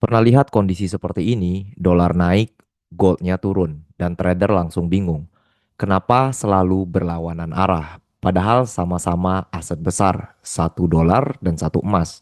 Pernah lihat kondisi seperti ini, dolar naik, goldnya turun, dan trader langsung bingung. Kenapa selalu berlawanan arah? Padahal sama-sama aset besar, satu dolar dan satu emas.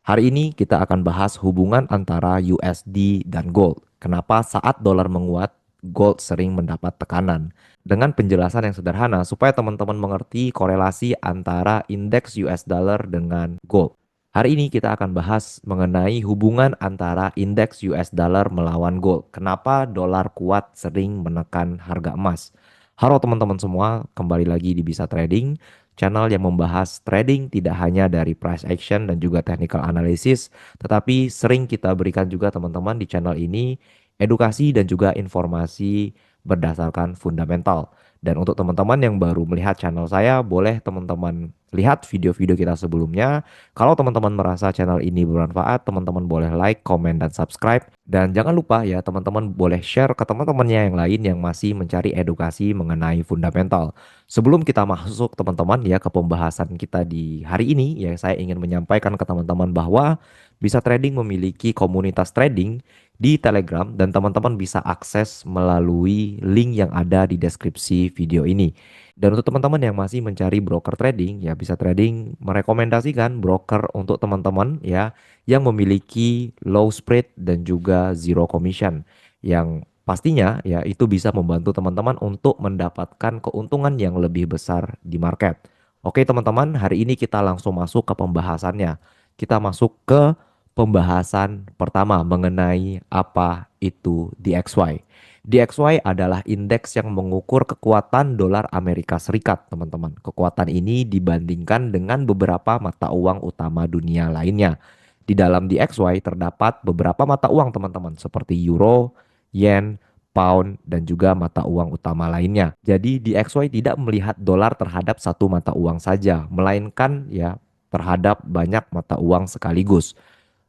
Hari ini kita akan bahas hubungan antara USD dan gold. Kenapa saat dolar menguat, gold sering mendapat tekanan. Dengan penjelasan yang sederhana supaya teman-teman mengerti korelasi antara indeks US dollar dengan gold. Hari ini kita akan bahas mengenai hubungan antara indeks US dollar melawan gold. Kenapa dolar kuat sering menekan harga emas? Halo teman-teman semua, kembali lagi di Bisa Trading, channel yang membahas trading tidak hanya dari price action dan juga technical analysis, tetapi sering kita berikan juga teman-teman di channel ini edukasi dan juga informasi berdasarkan fundamental. Dan untuk teman-teman yang baru melihat channel saya, boleh teman-teman lihat video-video kita sebelumnya. Kalau teman-teman merasa channel ini bermanfaat, teman-teman boleh like, comment, dan subscribe. Dan jangan lupa ya, teman-teman boleh share ke teman-temannya yang lain yang masih mencari edukasi mengenai fundamental. Sebelum kita masuk teman-teman ya ke pembahasan kita di hari ini, ya saya ingin menyampaikan ke teman-teman bahwa Bisa Trading memiliki komunitas trading di Telegram dan teman-teman bisa akses melalui link yang ada di deskripsi video ini. Dan untuk teman-teman yang masih mencari broker trading, ya Bisa Trading merekomendasikan broker untuk teman-teman ya yang memiliki low spread dan juga zero commission yang pastinya ya itu bisa membantu teman-teman untuk mendapatkan keuntungan yang lebih besar di market. Oke teman-teman, hari ini kita langsung masuk ke pembahasannya. Kita masuk ke pembahasan pertama mengenai apa itu DXY. DXY adalah indeks yang mengukur kekuatan dolar Amerika Serikat, teman-teman. Kekuatan ini dibandingkan dengan beberapa mata uang utama dunia lainnya. Di dalam DXY terdapat beberapa mata uang, teman-teman, seperti euro, yen, pound, dan juga mata uang utama lainnya. Jadi DXY tidak melihat dolar terhadap satu mata uang saja, melainkan ya terhadap banyak mata uang sekaligus.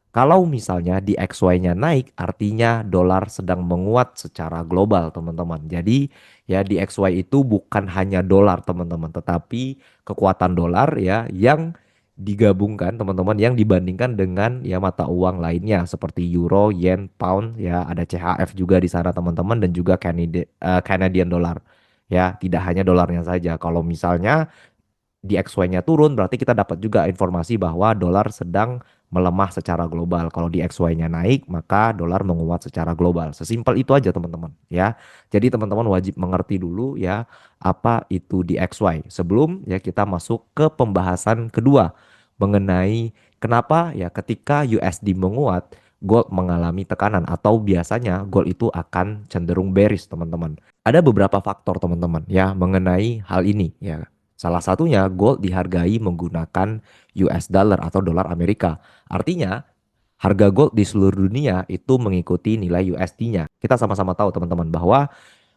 Kalau misalnya di XY-nya naik, artinya dolar sedang menguat secara global, teman-teman. Jadi ya di XY itu bukan hanya dolar, teman-teman, tetapi kekuatan dolar ya yang digabungkan, teman-teman, yang dibandingkan dengan ya mata uang lainnya seperti euro, yen, pound, ya ada CHF juga di sana, teman-teman, dan juga Canadian dollar. Ya, tidak hanya dolarnya saja. Kalau misalnya di XY-nya turun, berarti kita dapat juga informasi bahwa dolar sedang melemah secara global. Kalau di XY-nya naik, maka dolar menguat secara global. Sesimpel itu aja teman-teman ya. Jadi teman-teman wajib mengerti dulu ya apa itu di XY. Sebelum ya kita masuk ke pembahasan kedua mengenai kenapa ya ketika USD menguat, gold mengalami tekanan atau biasanya gold itu akan cenderung bearish teman-teman. Ada beberapa faktor teman-teman ya mengenai hal ini ya. Salah satunya gold dihargai menggunakan US dollar atau dolar Amerika. Artinya harga gold di seluruh dunia itu mengikuti nilai USD-nya. Kita sama-sama tahu teman-teman bahwa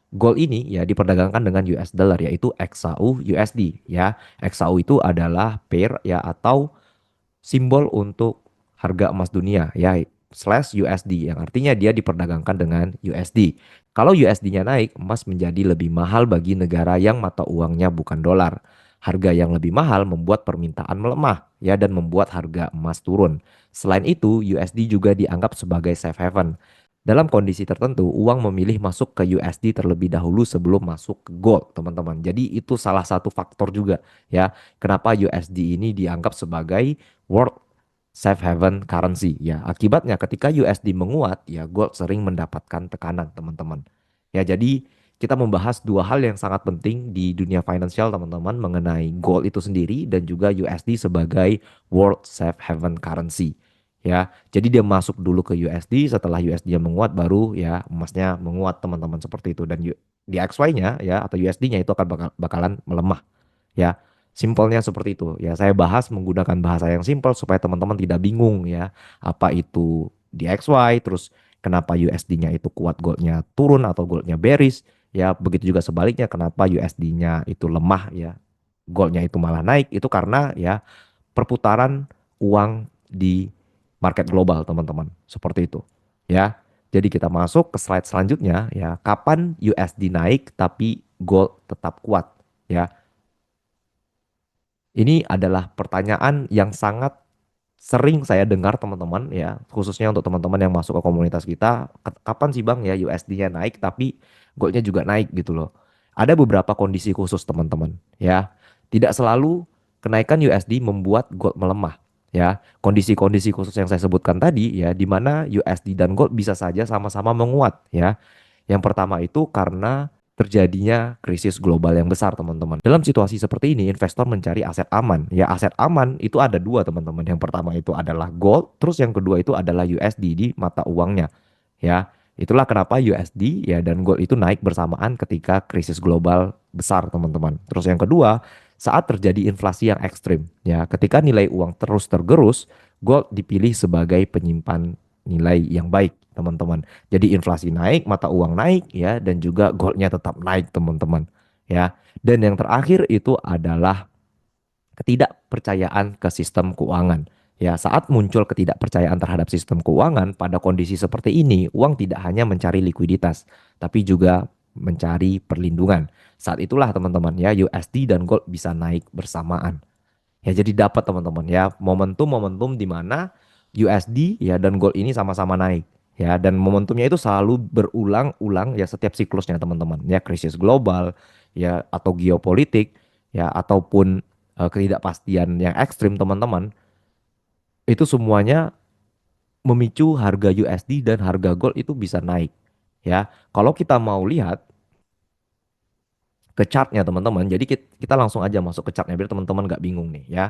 gold ini ya diperdagangkan dengan US dollar yaitu XAU USD ya. XAU itu adalah pair ya atau simbol untuk harga emas dunia ya slash USD yang artinya dia diperdagangkan dengan USD. Kalau USD-nya naik, emas menjadi lebih mahal bagi negara yang mata uangnya bukan dolar. Harga yang lebih mahal membuat permintaan melemah ya dan membuat harga emas turun. Selain itu, USD juga dianggap sebagai safe haven. Dalam kondisi tertentu, uang memilih masuk ke USD terlebih dahulu sebelum masuk ke gold, teman-teman. Jadi itu salah satu faktor juga ya kenapa USD ini dianggap sebagai world safe haven currency ya. Akibatnya ketika USD menguat ya gold sering mendapatkan tekanan teman-teman. Ya jadi kita membahas dua hal yang sangat penting di dunia financial teman-teman mengenai gold itu sendiri dan juga USD sebagai world safe haven currency. Ya, jadi dia masuk dulu ke USD, setelah USD menguat baru ya emasnya menguat teman-teman seperti itu dan di XY-nya ya atau USD-nya itu akan bakalan melemah ya. Simpelnya seperti itu. Ya, saya bahas menggunakan bahasa yang simpel supaya teman-teman tidak bingung ya. Apa itu di XY, terus kenapa USD-nya itu kuat, goldnya turun atau goldnya bearish. Ya, begitu juga sebaliknya kenapa USD-nya itu lemah ya. Goldnya itu malah naik. Itu karena ya perputaran uang di market global, teman-teman. Seperti itu. Ya. Jadi kita masuk ke slide selanjutnya ya. Kapan USD naik tapi gold tetap kuat? Ya, ini adalah pertanyaan yang sangat sering saya dengar teman-teman ya, khususnya untuk teman-teman yang masuk ke komunitas kita, kapan sih Bang ya USD-nya naik tapi goldnya juga naik gitu loh. Ada beberapa kondisi khusus teman-teman ya. Tidak selalu kenaikan USD membuat gold melemah ya. Kondisi-kondisi khusus yang saya sebutkan tadi ya, di mana USD dan gold bisa saja sama-sama menguat ya. Yang pertama itu karena terjadinya krisis global yang besar, teman-teman. Dalam situasi seperti ini, investor mencari aset aman. Ya, aset aman itu ada dua, teman-teman. Yang pertama itu adalah gold, terus yang kedua itu adalah USD di mata uangnya. Ya, itulah kenapa USD ya dan gold itu naik bersamaan ketika krisis global besar, teman-teman. Terus yang kedua, saat terjadi inflasi yang ekstrim. Ya, ketika nilai uang terus tergerus, gold dipilih sebagai penyimpan nilai yang baik, teman-teman. Jadi inflasi naik, mata uang naik ya dan juga goldnya tetap naik, teman-teman. Ya. Dan yang terakhir itu adalah ketidakpercayaan ke sistem keuangan. Ya, saat muncul ketidakpercayaan terhadap sistem keuangan pada kondisi seperti ini, uang tidak hanya mencari likuiditas, tapi juga mencari perlindungan. Saat itulah teman-teman ya USD dan gold bisa naik bersamaan. Ya, jadi dapat teman-teman ya momentum-momentum di mana USD ya dan gold ini sama-sama naik ya dan momentumnya itu selalu berulang-ulang ya setiap siklusnya, teman-teman. Ya, krisis global ya atau geopolitik ya ataupun ketidakpastian yang ekstrim, teman-teman. Itu semuanya memicu harga USD dan harga gold itu bisa naik. Ya, kalau kita mau lihat ke chartnya, teman-teman. Jadi kita langsung aja masuk ke chartnya biar teman-teman nggak bingung nih ya.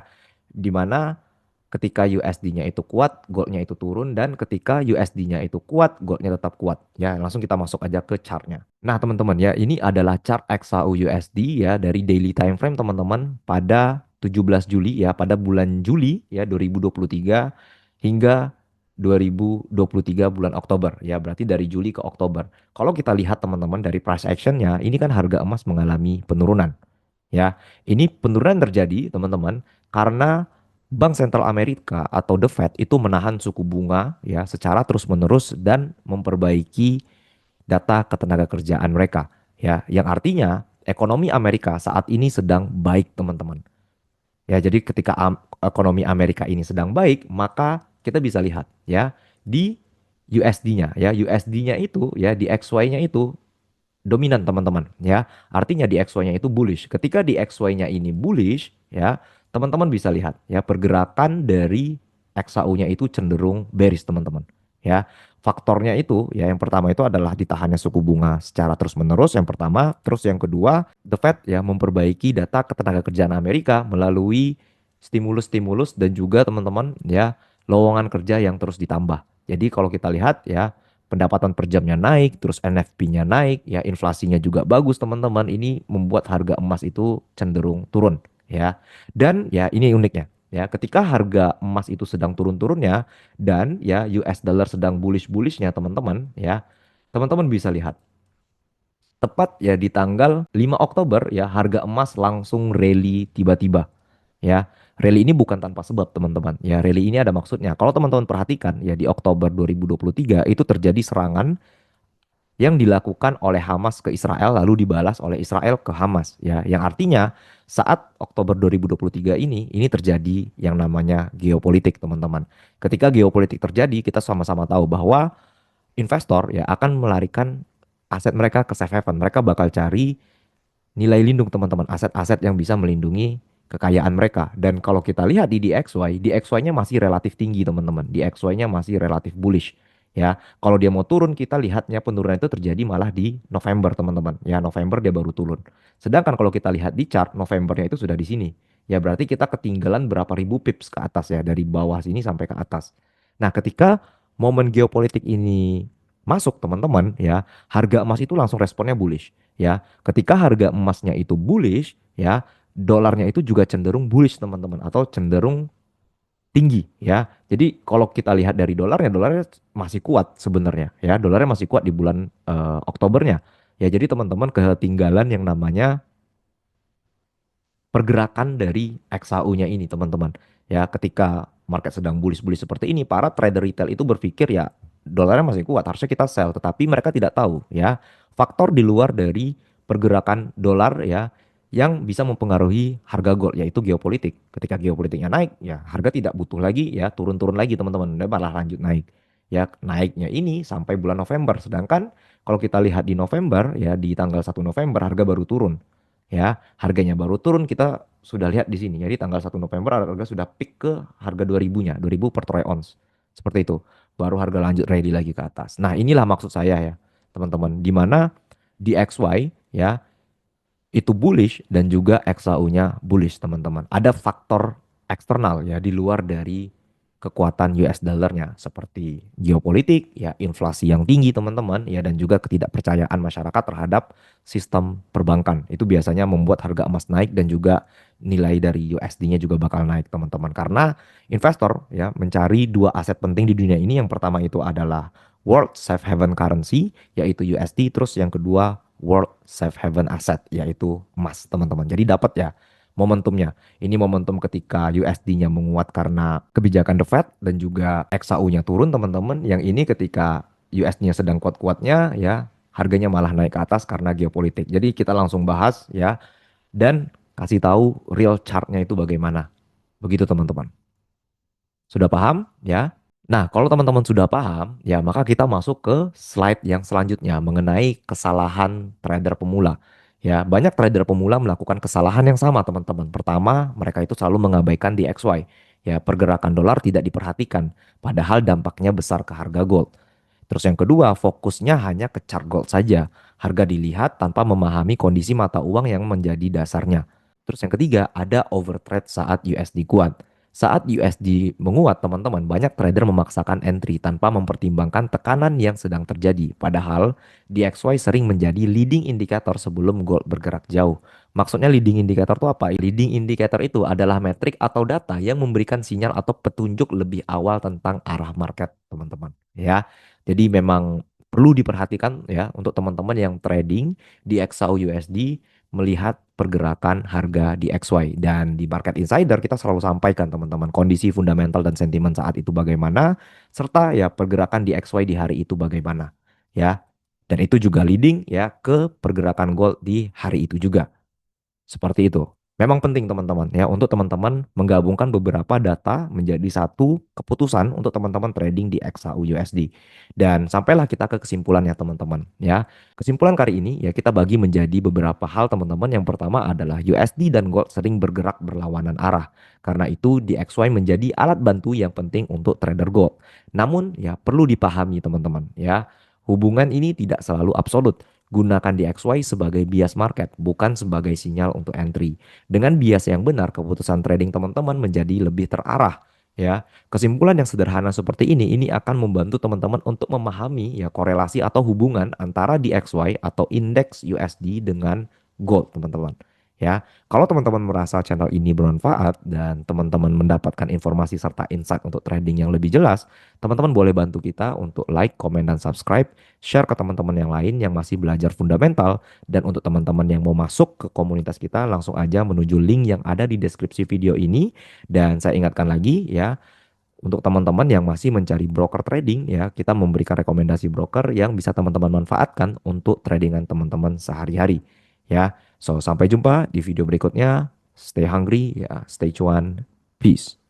Dimana ketika USD-nya itu kuat, goldnya itu turun, dan ketika USD-nya itu kuat, goldnya tetap kuat. Ya, langsung kita masuk aja ke chartnya. Nah, teman-teman ya, ini adalah chart XAU USD ya dari daily time frame, teman-teman, pada 17 Juli ya, pada bulan Juli ya 2023 hingga 2023 bulan Oktober ya, berarti dari Juli ke Oktober. Kalau kita lihat, teman-teman, dari price action-nya, ini kan harga emas mengalami penurunan. Ya, ini penurunan terjadi, teman-teman, karena Bank Sentral Amerika atau The Fed itu menahan suku bunga ya secara terus-menerus dan memperbaiki data ketenagakerjaan mereka ya, yang artinya ekonomi Amerika saat ini sedang baik, teman-teman. Ya, jadi ketika ekonomi Amerika ini sedang baik, maka kita bisa lihat ya di USD-nya ya, USD-nya itu ya di XY-nya itu dominan, teman-teman ya. Artinya di XY-nya itu bullish. Ketika di XY-nya ini bullish ya, teman-teman bisa lihat ya pergerakan dari XAU-nya itu cenderung bearish, teman-teman. Ya. Faktornya itu ya yang pertama itu adalah ditahannya suku bunga secara terus-menerus yang pertama, terus yang kedua The Fed ya memperbaiki data ketenagakerjaan Amerika melalui stimulus-stimulus dan juga, teman-teman ya, lowongan kerja yang terus ditambah. Jadi kalau kita lihat ya pendapatan per jamnya naik, terus NFP-nya naik, ya inflasinya juga bagus, teman-teman. Ini membuat harga emas itu cenderung turun, ya. Dan ya ini uniknya, ya. Ketika harga emas itu sedang turun-turunnya dan ya US dollar sedang bullish-bullishnya, teman-teman, ya. Teman-teman bisa lihat tepat ya di tanggal 5 Oktober ya harga emas langsung rally tiba-tiba. Ya, rally ini bukan tanpa sebab, teman-teman. Ya, rally ini ada maksudnya. Kalau teman-teman perhatikan ya di Oktober 2023 itu terjadi serangan yang dilakukan oleh Hamas ke Israel lalu dibalas oleh Israel ke Hamas ya, yang artinya saat Oktober 2023 ini terjadi yang namanya geopolitik, teman-teman. Ketika geopolitik terjadi, kita sama-sama tahu bahwa investor ya akan melarikan aset mereka ke safe haven. Mereka bakal cari nilai lindung, teman-teman, aset-aset yang bisa melindungi kekayaan mereka. Dan kalau kita lihat di DXY, DXY-nya masih relatif tinggi, teman-teman. DXY-nya masih relatif bullish. Ya, kalau dia mau turun, kita lihatnya penurunan itu terjadi malah di November, teman-teman. Ya, November dia baru turun. Sedangkan kalau kita lihat di chart, Novembernya itu sudah di sini. Ya, berarti kita ketinggalan berapa ribu pips ke atas ya, dari bawah sini sampai ke atas. Nah, ketika momen geopolitik ini masuk, teman-teman, ya, harga emas itu langsung responnya bullish. Ya, ketika harga emasnya itu bullish, ya, dolarnya itu juga cenderung bullish, teman-teman, atau cenderung tinggi, ya. Jadi kalau kita lihat dari dolarnya masih kuat sebenarnya, ya. Dolarnya masih kuat di bulan Oktobernya. Ya, jadi teman-teman ketinggalan yang namanya pergerakan dari XAU-nya ini, teman-teman. Ya, ketika market sedang bullish-bullish seperti ini, para trader retail itu berpikir ya dolarnya masih kuat, harusnya kita sell, tetapi mereka tidak tahu ya faktor di luar dari pergerakan dolar ya yang bisa mempengaruhi harga gold, yaitu geopolitik. Ketika geopolitiknya naik, ya harga tidak butuh lagi ya turun-turun lagi teman-teman, dan malah lanjut naik. Ya naiknya ini sampai bulan November. Sedangkan kalau kita lihat di November ya di tanggal 1 November harga baru turun. Ya, harganya baru turun kita sudah lihat di sini. Jadi tanggal 1 November harga sudah peak ke harga 2000-nya, 2000 per troy ounce. Seperti itu. Baru harga lanjut ready lagi ke atas. Nah, inilah maksud saya ya, teman-teman. Di mana di XY ya itu bullish dan juga XAU-nya bullish, teman-teman. Ada faktor eksternal ya di luar dari kekuatan US dollarnya seperti geopolitik ya, inflasi yang tinggi teman-teman ya, dan juga ketidakpercayaan masyarakat terhadap sistem perbankan. Itu biasanya membuat harga emas naik dan juga nilai dari USD-nya juga bakal naik teman-teman, karena investor ya mencari dua aset penting di dunia ini. Yang pertama itu adalah World Safe Haven Currency yaitu USD, terus yang kedua World Safe Haven Asset yaitu emas teman-teman. Jadi dapat ya momentumnya. Ini momentum ketika USD-nya menguat karena kebijakan The Fed dan juga XAU-nya turun teman-teman. Yang ini ketika USD-nya sedang kuat-kuatnya ya harganya malah naik ke atas karena geopolitik. Jadi kita langsung bahas ya dan kasih tahu real chart-nya itu bagaimana. Begitu teman-teman. Sudah paham ya? Nah, kalau teman-teman sudah paham, ya maka kita masuk ke slide yang selanjutnya mengenai kesalahan trader pemula. Ya, banyak trader pemula melakukan kesalahan yang sama, teman-teman. Pertama, mereka itu selalu mengabaikan di XY. Ya, pergerakan dolar tidak diperhatikan, padahal dampaknya besar ke harga gold. Terus yang kedua, fokusnya hanya ke chart gold saja. Harga dilihat tanpa memahami kondisi mata uang yang menjadi dasarnya. Terus yang ketiga, ada overtrade saat USD kuat. Saat USD menguat, teman-teman, banyak trader memaksakan entry tanpa mempertimbangkan tekanan yang sedang terjadi. Padahal DXY sering menjadi leading indicator sebelum gold bergerak jauh. Maksudnya leading indicator itu apa? Leading indicator itu adalah metrik atau data yang memberikan sinyal atau petunjuk lebih awal tentang arah market, teman-teman. Ya, jadi memang perlu diperhatikan ya untuk teman-teman yang trading di XAU USD, melihat pergerakan harga di XY. Dan di Market Insider kita selalu sampaikan teman-teman kondisi fundamental dan sentimen saat itu bagaimana, serta ya pergerakan di XY di hari itu bagaimana ya. Dan itu juga leading ya ke pergerakan gold di hari itu juga. Seperti itu. Memang penting teman-teman ya untuk teman-teman menggabungkan beberapa data menjadi satu keputusan untuk teman-teman trading di XAU USD. Dan sampailah kita ke kesimpulannya teman-teman ya. Kesimpulan kali ini ya kita bagi menjadi beberapa hal teman-teman. Yang pertama adalah USD dan gold sering bergerak berlawanan arah. Karena itu DXY menjadi alat bantu yang penting untuk trader gold. Namun ya perlu dipahami teman-teman ya. Hubungan ini tidak selalu absolut. Gunakan DXY sebagai bias market, bukan sebagai sinyal untuk entry. Dengan bias yang benar, keputusan trading teman-teman menjadi lebih terarah. Ya, kesimpulan yang sederhana seperti ini akan membantu teman-teman untuk memahami ya korelasi atau hubungan antara DXY atau indeks USD dengan gold, teman-teman. Ya, kalau teman-teman merasa channel ini bermanfaat dan teman-teman mendapatkan informasi serta insight untuk trading yang lebih jelas, teman-teman boleh bantu kita untuk like, komen, dan subscribe, share ke teman-teman yang lain yang masih belajar fundamental, dan untuk teman-teman yang mau masuk ke komunitas kita langsung aja menuju link yang ada di deskripsi video ini. Dan saya ingatkan lagi ya, untuk teman-teman yang masih mencari broker trading ya, kita memberikan rekomendasi broker yang bisa teman-teman manfaatkan untuk tradingan teman-teman sehari-hari ya. So, sampai jumpa di video berikutnya. Stay hungry ya, stay cuan. Peace.